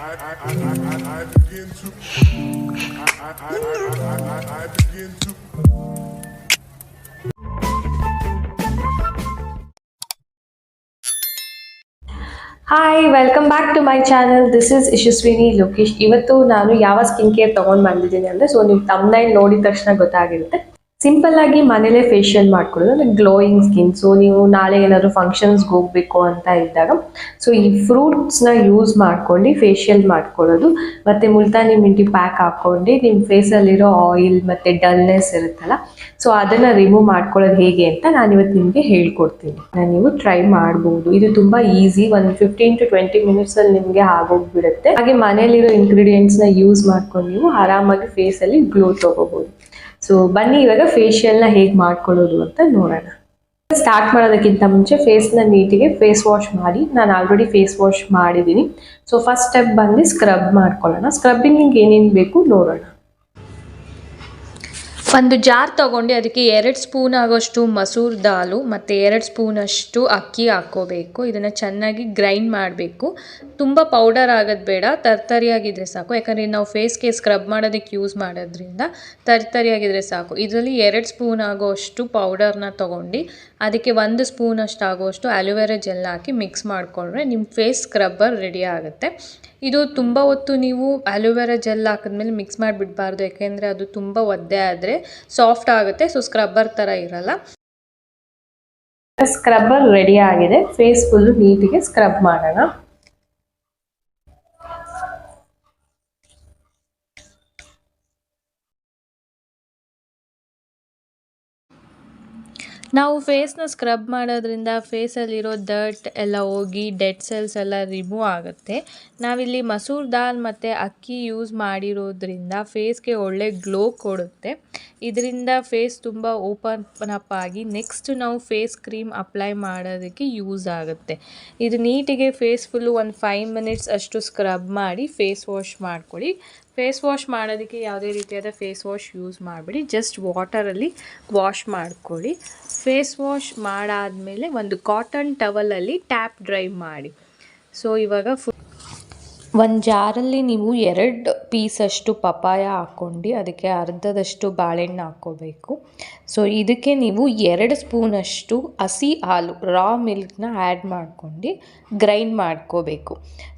begin to hi welcome back to my channel. This is Yashaswini Lokesh. ಇವತ್ತು ನಾನು ಯಾವ skin care ತೊಗೊಂಡು ಬಂದಿದ್ದೀನಿ ಅಂದರೆ, ಸೊ ನೀವು ತಮ್ಮನೈಲ್ ನೋಡಿದ ತಕ್ಷಣ ಗೊತ್ತಾಗಿರುತ್ತೆ. ಸಿಂಪಲ್ ಆಗಿ ಮನೇಲೆ ಫೇಶಿಯಲ್ ಮಾಡ್ಕೊಳ್ಳೋದು ಅಂದರೆ ಗ್ಲೋಯಿಂಗ್ ಸ್ಕಿನ್. ಸೊ ನೀವು ನಾಳೆ ಏನಾದರೂ ಫಂಕ್ಷನ್ಸ್ಗೆ ಹೋಗಬೇಕು ಅಂತ ಇದ್ದಾಗ ಸೊ ಈ ಫ್ರೂಟ್ಸ್ನ ಯೂಸ್ ಮಾಡ್ಕೊಂಡು ಫೇಶಿಯಲ್ ಮಾಡ್ಕೊಳ್ಳೋದು, ಮತ್ತು ಮುಲ್ತಾನಿ ಮಿಂಟಿ ಪ್ಯಾಕ್ ಹಾಕ್ಕೊಂಡು ನಿಮ್ಮ ಫೇಸಲ್ಲಿರೋ ಆಯಿಲ್ ಮತ್ತು ಡಲ್ನೆಸ್ ಇರುತ್ತಲ್ಲ, ಸೊ ಅದನ್ನು ರಿಮೂವ್ ಮಾಡ್ಕೊಳ್ಳೋದು ಹೇಗೆ ಅಂತ ನಾನು ಇವತ್ತು ನಿಮಗೆ ಹೇಳ್ಕೊಡ್ತೀನಿ. ನೀವು ಟ್ರೈ ಮಾಡ್ಬೋದು. ಇದು ತುಂಬ ಈಸಿ. ಒಂದು 15 to 20 ಮಿನಿಟ್ಸಲ್ಲಿ ನಿಮಗೆ ಆಗೋಗ್ಬಿಡುತ್ತೆ. ಹಾಗೆ ಮನೇಲಿರೋ ಇಂಗ್ರೀಡಿಯೆಂಟ್ಸ್ನ ಯೂಸ್ ಮಾಡ್ಕೊಂಡು ನೀವು ಆರಾಮಾಗಿ ಫೇಸಲ್ಲಿ ಗ್ಲೋ ತೊಗೋಬೋದು. ಸೊ ಬನ್ನಿ ಇವಾಗ ಫೇಶಿಯಲ್ನ ಹೇಗೆ ಮಾಡ್ಕೊಳ್ಳೋದು ಅಂತ ನೋಡೋಣ. ಸ್ಟಾರ್ಟ್ ಮಾಡೋದಕ್ಕಿಂತ ಮುಂಚೆ ಫೇಸ್ನ ನೀಟಿಗೆ ಫೇಸ್ ವಾಶ್ ಮಾಡಿ. ನಾನು ಆಲ್ರೆಡಿ ಫೇಸ್ ವಾಶ್ ಮಾಡಿದ್ದೀನಿ. ಸೊ ಫಸ್ಟ್ ಸ್ಟೆಪ್ ಬಂದು ಸ್ಕ್ರಬ್ ಮಾಡ್ಕೊಳ್ಳೋಣ. ಸ್ಕ್ರಬ್ಬಿಂಗ್ ಏನೇನು ಬೇಕು ನೋಡೋಣ. ಒಂದು ಜಾರ್ ತೊಗೊಂಡು ಅದಕ್ಕೆ 2 ಸ್ಪೂನ್ ಆಗೋಷ್ಟು ಮಸೂರ್ ದಾಲು ಮತ್ತು 2 ಸ್ಪೂನಷ್ಟು ಅಕ್ಕಿ ಹಾಕ್ಕೋಬೇಕು. ಇದನ್ನು ಚೆನ್ನಾಗಿ ಗ್ರೈಂಡ್ ಮಾಡಬೇಕು. ತುಂಬ ಪೌಡರ್ ಆಗೋದು ಬೇಡ, ತರ್ತರಿಯಾಗಿದ್ದರೆ ಸಾಕು. ಯಾಕಂದರೆ ನಾವು ಫೇಸ್ಗೆ ಸ್ಕ್ರಬ್ ಮಾಡೋದಕ್ಕೆ ಯೂಸ್ ಮಾಡೋದ್ರಿಂದ ತರ್ತರಿಯಾಗಿದ್ದರೆ ಸಾಕು. ಇದರಲ್ಲಿ 2 ಸ್ಪೂನ್ ಆಗೋಷ್ಟು ಪೌಡರ್ನ ತೊಗೊಂಡು ಅದಕ್ಕೆ 1 ಸ್ಪೂನಷ್ಟು ಆಗೋಷ್ಟು ಅಲೋವೆರಾ ಜೆಲ್ ಹಾಕಿ ಮಿಕ್ಸ್ ಮಾಡಿಕೊಂಡ್ರೆ ನಿಮ್ಮ ಫೇಸ್ ಸ್ಕ್ರಬ್ಬರ್ ರೆಡಿ ಆಗುತ್ತೆ. ಇದು ತುಂಬ ಹೊತ್ತು ನೀವು ಅಲೋವೆರಾ ಜೆಲ್ ಹಾಕಿದ್ಮೇಲೆ ಮಿಕ್ಸ್ ಮಾಡಿಬಿಡಬಾರ್ದು, ಯಾಕೆಂದರೆ ಅದು ತುಂಬ ಒದ್ದೆ ಆದರೆ ಸಾಫ್ಟ್ ಆಗುತ್ತೆ. ಸೊ ಸ್ಕ್ರಬ್ಬರ್ ಥರ ಇರಲ್ಲ. ಸ್ಕ್ರಬ್ಬರ್ ರೆಡಿ ಆಗಿದೆ. ಫೇಸ್ ಫುಲ್ಲು ನೀಟಿಗೆ ಸ್ಕ್ರಬ್ ಮಾಡೋಣ. ನಾವು ಫೇಸ್ನ ಸ್ಕ್ರಬ್ ಮಾಡೋದ್ರಿಂದ ಫೇಸಲ್ಲಿರೋ ಡರ್ಟ್ ಎಲ್ಲ ಹೋಗಿ ಡೆಡ್ ಸೆಲ್ಸ್ ಎಲ್ಲ ರಿಮೂವ್ ಆಗುತ್ತೆ. ನಾವಿಲ್ಲಿ ಮಸೂರ್ ದಾಲ್ ಮತ್ತು ಅಕ್ಕಿ ಯೂಸ್ ಮಾಡಿರೋದ್ರಿಂದ ಫೇಸ್ಗೆ ಒಳ್ಳೆ ಗ್ಲೋ ಕೊಡುತ್ತೆ. ಇದರಿಂದ ಫೇಸ್ ತುಂಬ ಓಪನ್ ಅಪ್ ಆಗಿ ನೆಕ್ಸ್ಟ್ ನಾವು ಫೇಸ್ ಕ್ರೀಮ್ ಅಪ್ಲೈ ಮಾಡೋದಕ್ಕೆ ಯೂಸ್ ಆಗುತ್ತೆ. ಇದು ನೀಟಿಗೆ ಫೇಸ್ ಫುಲ್ಲು ಒಂದು 5 ಮಿನಿಟ್ಸ್ ಅಷ್ಟು ಸ್ಕ್ರಬ್ ಮಾಡಿ ಫೇಸ್ ವಾಶ್ ಮಾಡ್ಕೊಳ್ಳಿ. ಫೇಸ್ ವಾಶ್ ಮಾಡೋದಕ್ಕೆ ಯಾವುದೇ ರೀತಿಯಾದ ಫೇಸ್ ವಾಶ್ ಯೂಸ್ ಮಾಡಬೇಡಿ, ಜಸ್ಟ್ ವಾಟರಲ್ಲಿ ವಾಶ್ ಮಾಡ್ಕೊಳ್ಳಿ. ಫೇಸ್ ವಾಶ್ ಮಾಡಾದಮೇಲೆ ಒಂದು ಕಾಟನ್ ಟವಲಲ್ಲಿ ಟ್ಯಾಪ್ ಡ್ರೈ ಮಾಡಿ. ಸೊ ಇವಾಗ ಒಂದು ಜಾರಲ್ಲಿ ನೀವು 2 ಪೀಸಷ್ಟು ಪಪಾಯ ಹಾಕ್ಕೊಂಡು ಅದಕ್ಕೆ ಅರ್ಧದಷ್ಟು ಬಾಳೆಹಣ್ಣು ಹಾಕ್ಕೋಬೇಕು. ಸೊ ಇದಕ್ಕೆ ನೀವು 2 ಸ್ಪೂನಷ್ಟು ಹಸಿ ಹಾಲು ರಾ ಮಿಲ್ಕ್ನ ಆ್ಯಡ್ ಮಾಡ್ಕೊಂಡು ಗ್ರೈಂಡ್ ಮಾಡ್ಕೋಬೇಕು.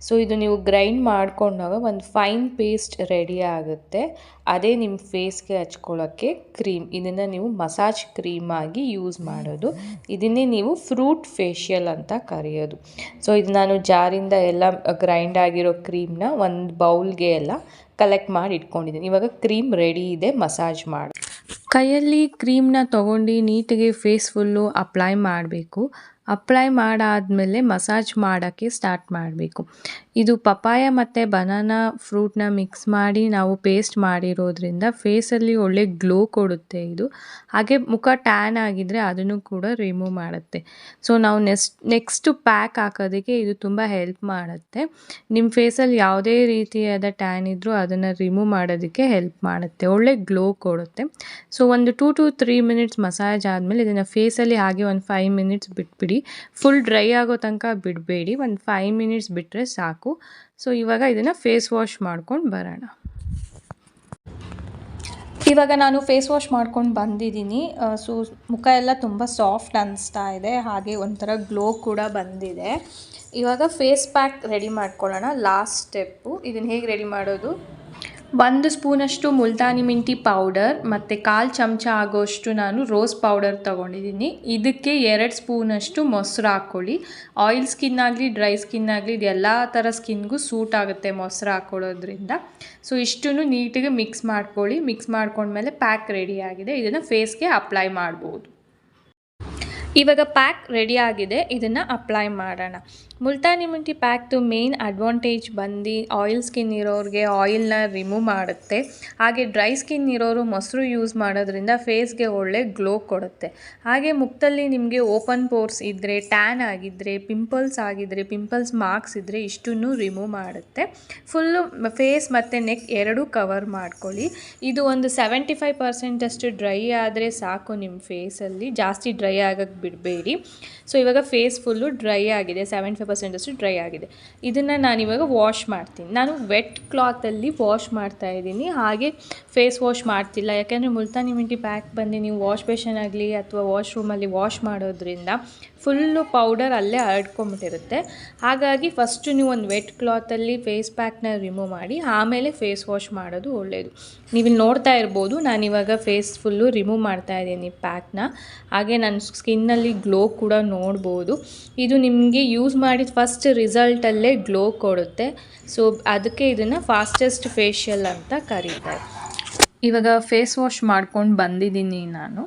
ಸೊ ಇದು ನೀವು ಗ್ರೈಂಡ್ ಮಾಡ್ಕೊಂಡಾಗ ಒಂದು ಫೈನ್ ಪೇಸ್ಟ್ ರೆಡಿ ಆಗುತ್ತೆ. ಅದೇ ನಿಮ್ಮ ಫೇಸ್ಗೆ ಹಚ್ಕೊಳ್ಳೋಕ್ಕೆ ಕ್ರೀಮ್. ಇದನ್ನು ನೀವು ಮಸಾಜ್ ಕ್ರೀಮಾಗಿ ಯೂಸ್ ಮಾಡೋದು. ಇದನ್ನೇ ನೀವು ಫ್ರೂಟ್ ಫೇಶಿಯಲ್ ಅಂತ ಕರೆಯೋದು. ಸೊ ಇದು ನಾನು ಜಾರಿಂದ ಎಲ್ಲ ಗ್ರೈಂಡ್ ಆಗಿರೋ ಕ್ರೀಮ್ನ ಒಂದು ಬೌಲ್ಗೆ ಎಲ್ಲ ಕಲೆಕ್ಟ್ ಮಾಡಿ ಇಟ್ಕೊಂಡಿದ್ದೀನಿ. ಇವಾಗ ಕ್ರೀಮ್ ರೆಡಿ ಇದೆ, ಮಸಾಜ್ ಮಾಡಿ. ಕೈಯಲ್ಲಿ ಕ್ರೀಮ್ನ ತೊಗೊಂಡು ನೀಟಿಗೆ ಫೇಸ್ ಫುಲ್ಲು ಅಪ್ಲೈ ಮಾಡಬೇಕು. ಅಪ್ಲೈ ಮಾಡಾದಮೇಲೆ ಮಸಾಜ್ ಮಾಡೋಕ್ಕೆ ಸ್ಟಾರ್ಟ್ ಮಾಡಬೇಕು. ಇದು ಪಪಾಯ ಮತ್ತು ಬನಾನಾ ಫ್ರೂಟ್ನ ಮಿಕ್ಸ್ ಮಾಡಿ ನಾವು ಪೇಸ್ಟ್ ಮಾಡಿರೋದ್ರಿಂದ ಫೇಸಲ್ಲಿ ಒಳ್ಳೆ ಗ್ಲೋ ಕೊಡುತ್ತೆ ಇದು. ಹಾಗೆ ಮುಖ ಟ್ಯಾನ್ ಆಗಿದ್ದರೆ ಅದನ್ನು ಕೂಡ ರಿಮೂವ್ ಮಾಡುತ್ತೆ. ಸೊ ನಾವು ನೆಕ್ಸ್ಟು ಪ್ಯಾಕ್ ಹಾಕೋದಕ್ಕೆ ಇದು ತುಂಬ ಹೆಲ್ಪ್ ಮಾಡುತ್ತೆ. ನಿಮ್ಮ ಫೇಸಲ್ಲಿ ಯಾವುದೇ ರೀತಿಯಾದ ಟ್ಯಾನ್ ಇದ್ದರೂ ಅದನ್ನು ರಿಮೂವ್ ಮಾಡೋದಕ್ಕೆ ಹೆಲ್ಪ್ ಮಾಡುತ್ತೆ, ಒಳ್ಳೆ ಗ್ಲೋ ಕೊಡುತ್ತೆ. ಸೊ ಒಂದು 2 to 3 ಮಿನಿಟ್ಸ್ ಮಸಾಜ್ ಆದಮೇಲೆ ಇದನ್ನು ಫೇಸಲ್ಲಿ ಹಾಗೆ ಒಂದು 5 ಮಿನಿಟ್ಸ್ ಬಿಟ್ಬಿಡಿ. ಫುಲ್ ಡ್ರೈ ಆಗೋ ತನಕ ಬಿಡಬೇಡಿ, ಒಂದು 5 ಮಿನಿಟ್ಸ್ ಬಿಟ್ಟರೆ ಸಾಕು. ಸೊ ಇವಾಗ ಇದನ್ನು ಫೇಸ್ ವಾಶ್ ಮಾಡ್ಕೊಂಡು ಬರೋಣ. ಇವಾಗ ನಾನು ಫೇಸ್ ವಾಶ್ ಮಾಡ್ಕೊಂಡು ಬಂದಿದ್ದೀನಿ. ಸೊ ಮುಖ ಎಲ್ಲ ತುಂಬ ಸಾಫ್ಟ್ ಅನ್ನಿಸ್ತಾ ಇದೆ, ಹಾಗೆ ಒಂಥರ ಗ್ಲೋ ಕೂಡ ಬಂದಿದೆ. ಇವಾಗ ಫೇಸ್ ಪ್ಯಾಕ್ ರೆಡಿ ಮಾಡ್ಕೊಳ್ಳೋಣ. Last step. ಇದನ್ನು ಹೇಗೆ ರೆಡಿ ಮಾಡೋದು? 1 ಸ್ಪೂನಷ್ಟು ಮುಲ್ತಾನಿ ಮಿಂಟಿ ಪೌಡರ್ ಮತ್ತು 1/4 ಚಮಚ ಆಗೋಷ್ಟು ನಾನು ರೋಸ್ ಪೌಡರ್ ತೊಗೊಂಡಿದ್ದೀನಿ. ಇದಕ್ಕೆ 2 ಸ್ಪೂನಷ್ಟು ಮೊಸರು ಹಾಕ್ಕೊಳ್ಳಿ. ಆಯಿಲ್ ಸ್ಕಿನ್ ಆಗಲಿ ಡ್ರೈ ಸ್ಕಿನ್ ಆಗಲಿ ಇದು ಎಲ್ಲ ಥರ ಸ್ಕಿನ್ಗೂ ಸೂಟ್ ಆಗುತ್ತೆ ಮೊಸರು ಹಾಕ್ಕೊಳ್ಳೋದ್ರಿಂದ. ಸೊ ಇಷ್ಟನ್ನು ನೀಟಿಗೆ ಮಿಕ್ಸ್ ಮಾಡ್ಕೊಳ್ಳಿ. ಮಿಕ್ಸ್ ಮಾಡ್ಕೊಂಡ್ಮೇಲೆ ಪ್ಯಾಕ್ ರೆಡಿ ಆಗಿದೆ. ಇದನ್ನು ಫೇಸ್ಗೆ ಅಪ್ಲೈ ಮಾಡ್ಬೋದು. ಇವಾಗ ಪ್ಯಾಕ್ ರೆಡಿ ಆಗಿದೆ, ಇದನ್ನು ಅಪ್ಲೈ ಮಾಡೋಣ. ಮುಲ್ತಾನಿ ಮಿಂಟಿ ಪ್ಯಾಕ್ದು ಮೇನ್ ಅಡ್ವಾಂಟೇಜ್ ಬಂದು ಆಯಿಲ್ ಸ್ಕಿನ್ ಇರೋರಿಗೆ ಆಯಿಲ್ನ ರಿಮೂವ್ ಮಾಡುತ್ತೆ. ಹಾಗೆ ಡ್ರೈ ಸ್ಕಿನ್ ಇರೋರು ಮೊಸರು ಯೂಸ್ ಮಾಡೋದ್ರಿಂದ ಫೇಸ್ಗೆ ಒಳ್ಳೆ ಗ್ಲೋ ಕೊಡುತ್ತೆ. ಹಾಗೆ ಮುಖದಲ್ಲಿ ನಿಮಗೆ ಓಪನ್ ಪೋರ್ಸ್ ಇದ್ದರೆ, ಟ್ಯಾನ್ ಆಗಿದ್ದರೆ, ಪಿಂಪಲ್ಸ್ ಆಗಿದ್ದರೆ, ಪಿಂಪಲ್ಸ್ ಮಾರ್ಕ್ಸ್ ಇದ್ದರೆ ಇಷ್ಟನ್ನು ರಿಮೂವ್ ಮಾಡುತ್ತೆ. ಫುಲ್ಲು ಫೇಸ್ ಮತ್ತು ನೆಕ್ ಎರಡೂ ಕವರ್ ಮಾಡ್ಕೊಳ್ಳಿ. ಇದು ಒಂದು 75% ಅಷ್ಟು ಡ್ರೈ ಆದರೆ ಸಾಕು ನಿಮ್ಮ ಫೇಸಲ್ಲಿ. ಜಾಸ್ತಿ ಡ್ರೈ ಆಗೋಕ್ಕೆ ಬಿಡಬೇಡಿ. ಸೊ ಇವಾಗ ಫೇಸ್ ಫುಲ್ಲು ಡ್ರೈ ಆಗಿದೆ, 75% ಅಷ್ಟು ಡ್ರೈ ಆಗಿದೆ. ಇದನ್ನು ನಾನಿವಾಗ ವಾಶ್ ಮಾಡ್ತೀನಿ. ನಾನು ವೆಟ್ ಕ್ಲಾತಲ್ಲಿ ವಾಶ್ ಮಾಡ್ತಾಯಿದ್ದೀನಿ, ಹಾಗೆ ಫೇಸ್ ವಾಶ್ ಮಾಡ್ತಿಲ್ಲ. ಯಾಕೆಂದರೆ ಮುಲ್ತಾನಿ ಮಿಂಟಿ ಪ್ಯಾಕ್ ಬಂದು ನೀವು ವಾಶ್ ಬೇಷನ್ ಆಗಲಿ ಅಥವಾ ವಾಶ್ರೂಮಲ್ಲಿ ವಾಶ್ ಮಾಡೋದ್ರಿಂದ ಫುಲ್ಲು ಪೌಡರ್ ಅಲ್ಲೇ ಹರಡ್ಕೊಂಬಿಟ್ಟಿರುತ್ತೆ. ಹಾಗಾಗಿ ಫಸ್ಟು ನೀವು ಒಂದು ವೆಟ್ ಕ್ಲಾತಲ್ಲಿ ಫೇಸ್ ಪ್ಯಾಕ್ನ ರಿಮೂವ್ ಮಾಡಿ ಆಮೇಲೆ ಫೇಸ್ ವಾಶ್ ಮಾಡೋದು ಒಳ್ಳೆಯದು. ನೀವಿಲ್ಲಿ ನೋಡ್ತಾ ಇರ್ಬೋದು, ನಾನಿವಾಗ ಫೇಸ್ ಫುಲ್ಲು ರಿಮೂವ್ ಮಾಡ್ತಾ ಇದ್ದೀನಿ ಪ್ಯಾಕ್ನ. ಹಾಗೆ ನನ್ನ ಸ್ಕಿನ್ನಲ್ಲಿ ಗ್ಲೋ ಕೂಡ ನೋಡ್ಬೋದು. ಇದು ನಿಮಗೆ ಯೂಸ್ ಮಾಡಿದ ಫಸ್ಟ್ ರಿಸಲ್ಟಲ್ಲೇ ಗ್ಲೋ ಕೊಡುತ್ತೆ. ಸೊ ಅದಕ್ಕೆ ಇದನ್ನು ಫಾಸ್ಟೆಸ್ಟ್ ಫೇಶಿಯಲ್ ಅಂತ ಕರೀತಾರೆ. ಇವಾಗ ಫೇಸ್ ವಾಶ್ ಮಾಡ್ಕೊಂಡು ಬಂದಿದ್ದೀನಿ ನಾನು.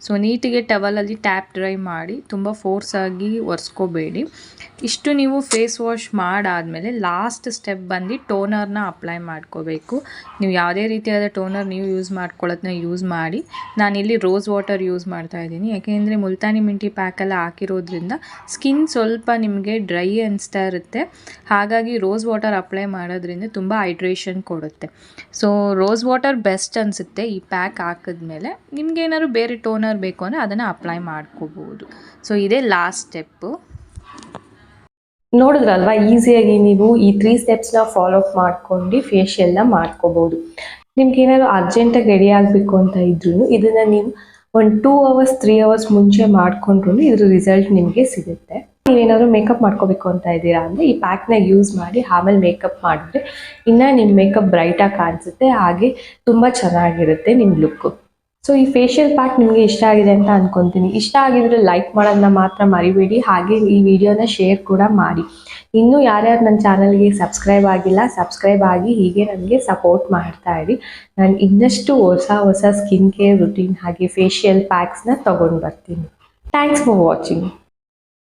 ಸೊ ನೀಟಿಗೆ ಟವಲಲ್ಲಿ ಟ್ಯಾಪ್ ಡ್ರೈ ಮಾಡಿ, ತುಂಬ ಫೋರ್ಸಾಗಿ ಒರೆಸ್ಕೋಬೇಡಿ. ಇಷ್ಟು ನೀವು ಫೇಸ್ ವಾಶ್ ಮಾಡಾದಮೇಲೆ ಲಾಸ್ಟ್ ಸ್ಟೆಪ್ ಬಂದು ಟೋನರ್ನ ಅಪ್ಲೈ ಮಾಡ್ಕೋಬೇಕು. ನೀವು ಯಾವುದೇ ರೀತಿಯಾದ ಟೋನರ್ ನೀವು ಯೂಸ್ ಮಾಡ್ಕೊಳ್ಳೋದನ್ನ ಯೂಸ್ ಮಾಡಿ. ನಾನಿಲ್ಲಿ ರೋಸ್ ವಾಟರ್ ಯೂಸ್ ಮಾಡ್ತಾಯಿದ್ದೀನಿ, ಯಾಕೆಂದರೆ ಮುಲ್ತಾನಿ ಮಿಂಟಿ ಪ್ಯಾಕೆಲ್ಲ ಹಾಕಿರೋದ್ರಿಂದ ಸ್ಕಿನ್ ಸ್ವಲ್ಪ ನಿಮಗೆ ಡ್ರೈ ಅನಿಸ್ತಾ ಇರುತ್ತೆ. ಹಾಗಾಗಿ ರೋಸ್ ವಾಟರ್ ಅಪ್ಲೈ ಮಾಡೋದ್ರಿಂದ ತುಂಬ ಹೈಡ್ರೇಷನ್ ಕೊಡುತ್ತೆ. ಸೊ ರೋಸ್ ವಾಟರ್ ಬೆಸ್ಟ್ ಅನಿಸುತ್ತೆ ಈ ಪ್ಯಾಕ್ ಹಾಕಿದ್ಮೇಲೆ. ನಿಮ್ಗೇನಾದ್ರು ಬೇರೆ ಟೋನರ್ ಬೇಕು ಅಂದರೆ ಅದನ್ನು ಅಪ್ಲೈ ಮಾಡ್ಕೋಬೋದು. ಸೊ ಇದೇ ಲಾಸ್ಟ್ ಸ್ಟೆಪ್ಪು. ನೋಡಿದ್ರಲ್ವಾ, ಈಸಿಯಾಗಿ ನೀವು ಈ 3 ಸ್ಟೆಪ್ಸ್ನ ಫಾಲೋ ಅಪ್ ಮಾಡ್ಕೊಂಡು ಫೇಶಿಯಲ್ನ ಮಾಡ್ಕೋಬೋದು. ನಿಮ್ಗೆ ಏನಾದ್ರು ಅರ್ಜೆಂಟಾಗಿ ರೆಡಿ ಆಗಬೇಕು ಅಂತ ಇದ್ರೂ ಇದನ್ನು ನೀವು ಒಂದು 2 ಅವರ್ಸ್ 3 ಅವರ್ಸ್ ಮುಂಚೆ ಮಾಡಿಕೊಂಡ್ರು ಇದ್ರ ರಿಸಲ್ಟ್ ನಿಮಗೆ ಸಿಗುತ್ತೆ. ನೀವೇನಾದರೂ ಮೇಕಪ್ ಮಾಡ್ಕೋಬೇಕು ಅಂತ ಇದ್ದೀರಾ ಅಂದರೆ ಈ ಪ್ಯಾಕ್ನ ಯೂಸ್ ಮಾಡಿ ಆಮೇಲೆ ಮೇಕಪ್ ಮಾಡಿದ್ರೆ ಇನ್ನು ನಿಮ್ಮ ಮೇಕಪ್ ಬ್ರೈಟಾಗಿ ಕಾಣಿಸುತ್ತೆ, ಹಾಗೆ ತುಂಬ ಚೆನ್ನಾಗಿರುತ್ತೆ ನಿಮ್ಮ ಲುಕ್ಕು. ಸೊ ಈ ಫೇಶಿಯಲ್ ಪ್ಯಾಕ್ ನಿಮಗೆ ಇಷ್ಟ ಆಗಿದೆ ಅಂತ ಅಂದ್ಕೊತೀನಿ. ಇಷ್ಟ ಆಗಿದ್ರೆ ಲೈಕ್ ಮಾಡೋದನ್ನ ಮಾತ್ರ ಮರಿಬೇಡಿ, ಹಾಗೆ ಈ ವಿಡಿಯೋನ ಶೇರ್ ಕೂಡ ಮಾಡಿ. ಇನ್ನೂ ಯಾರ್ಯಾರು ನನ್ನ ಚಾನಲ್ಗೆ ಸಬ್ಸ್ಕ್ರೈಬ್ ಆಗಿಲ್ಲ, ಸಬ್ಸ್ಕ್ರೈಬ್ ಆಗಿ ಹೀಗೆ ನನಗೆ ಸಪೋರ್ಟ್ ಮಾಡ್ತಾ ಇರಿ. ನಾನು ಇನ್ನಷ್ಟು ಹೊಸ ಸ್ಕಿನ್ ಕೇರ್ ರುಟೀನ್ ಹಾಗೆ ಫೇಶಿಯಲ್ ಪ್ಯಾಕ್ಸ್ನ ತೊಗೊಂಡು ಬರ್ತೀನಿ. Thanks for watching.